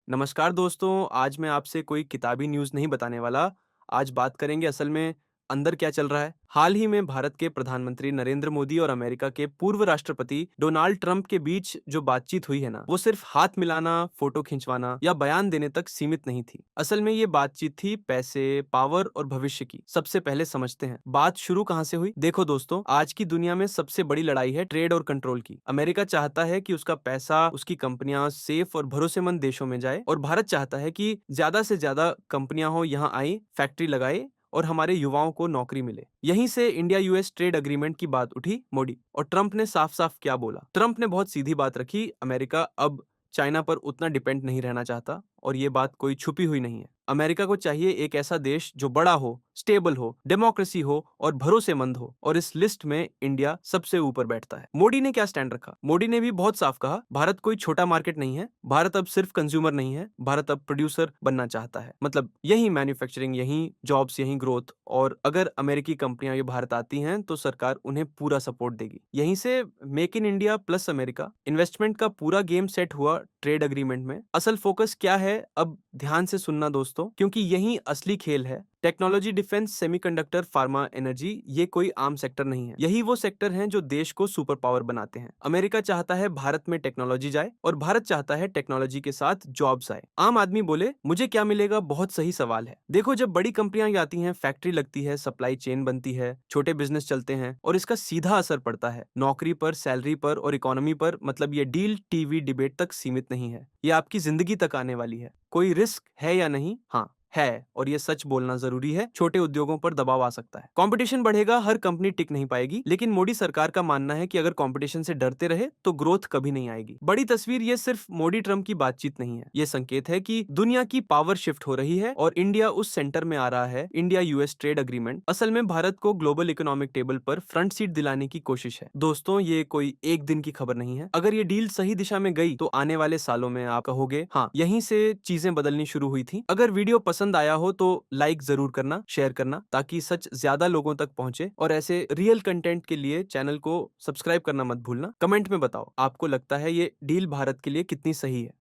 नमस्कार दोस्तों, आज मैं आपसे कोई किताबी न्यूज़ नहीं बताने वाला। आज बात करेंगे असल में अंदर क्या चल रहा है। हाल ही में भारत के प्रधानमंत्री नरेंद्र मोदी और अमेरिका के पूर्व राष्ट्रपति डोनाल्ड ट्रंप के बीच जो बातचीत हुई है ना, वो सिर्फ हाथ मिलाना, फोटो खिंचवाना या बयान देने तक सीमित नहीं थी। असल में ये बातचीत थी पैसे, पावर और भविष्य की। सबसे पहले समझते हैं बात शुरू कहाँ से हुई। देखो दोस्तों, आज की दुनिया में सबसे बड़ी लड़ाई है ट्रेड और कंट्रोल की। अमेरिका चाहता है कि उसका पैसा, उसकी कंपनियां सेफ और भरोसेमंद देशों में जाए, और भारत चाहता है कि ज्यादा से ज्यादा कंपनियां हो यहाँ आई, फैक्ट्री लगाए और हमारे युवाओं को नौकरी मिले। यहीं से इंडिया यूएस ट्रेड एग्रीमेंट की बात उठी। मोदी और ट्रंप ने साफ साफ क्या बोला। ट्रंप ने बहुत सीधी बात रखी, अमेरिका अब चाइना पर उतना डिपेंड नहीं रहना चाहता, और ये बात कोई छुपी हुई नहीं है। अमेरिका को चाहिए एक ऐसा देश जो बड़ा हो, स्टेबल हो, डेमोक्रेसी हो और भरोसेमंद हो, और इस लिस्ट में इंडिया सबसे ऊपर बैठता है। मोदी ने क्या स्टैंड रखा? मोदी ने भी बहुत साफ कहा, भारत कोई छोटा मार्केट नहीं है, भारत अब सिर्फ कंज्यूमर नहीं है, भारत अब प्रोड्यूसर बनना चाहता है। मतलब यही मैन्युफैक्चरिंग, यही जॉब्स, यही ग्रोथ। और अगर अमेरिकी कंपनियां ये भारत आती हैं तो सरकार उन्हें पूरा सपोर्ट देगी। यहीं से make in India plus America investment का पूरा गेम सेट हुआ ट्रेड एग्रीमेंट में। असल फोकस क्या है, अब ध्यान से सुनना दोस्तों, क्योंकि यही असली खेल है। Technology, defence, semiconductor, pharma, energy, ये कोई आम सेक्टर नहीं है। यही वो सेक्टर हैं जो देश को सुपर पावर बनाते हैं। अमेरिका चाहता है भारत में टेक्नोलॉजी जाए, और भारत चाहता है टेक्नोलॉजी के साथ जॉब्स आए। आम आदमी बोले मुझे क्या मिलेगा, बहुत सही सवाल है। देखो, जब बड़ी कंपनियां आती हैं, फैक्ट्री लगती है, सप्लाई चेन बनती है, छोटे बिजनेस चलते हैं, और इसका सीधा असर पड़ता है नौकरी पर, सैलरी पर और इकोनॉमी पर। मतलब ये डील टीवी डिबेट तक सीमित नहीं है, ये आपकी जिंदगी तक आने वाली है। कोई रिस्क है या नहीं? हाँ है, और ये सच बोलना जरूरी है। छोटे उद्योगों पर दबाव आ सकता है, कंपटीशन बढ़ेगा, हर कंपनी टिक नहीं पाएगी। लेकिन मोदी सरकार का मानना है कि अगर कंपटीशन से डरते रहे तो ग्रोथ कभी नहीं आएगी। बड़ी तस्वीर ये सिर्फ मोदी ट्रंप की बातचीत नहीं है, ये संकेत है कि दुनिया की पावर शिफ्ट हो रही है और इंडिया उस सेंटर में आ रहा है। इंडिया यूएस ट्रेड एग्रीमेंट असल में भारत को ग्लोबल इकोनॉमिक टेबल पर फ्रंट सीट दिलाने की कोशिश है। दोस्तों, ये कोई एक दिन की खबर नहीं है। अगर ये डील सही दिशा में गई तो आने वाले सालों में आप कहोगे हाँ, यहीं से चीजें बदलनी शुरू हुई थी। अगर वीडियो पसंद आया हो तो लाइक जरूर करना, शेयर करना, ताकि सच ज्यादा लोगों तक पहुंचे। और ऐसे रियल कंटेंट के लिए चैनल को सब्सक्राइब करना मत भूलना। कमेंट में बताओ आपको लगता है ये डील भारत के लिए कितनी सही है।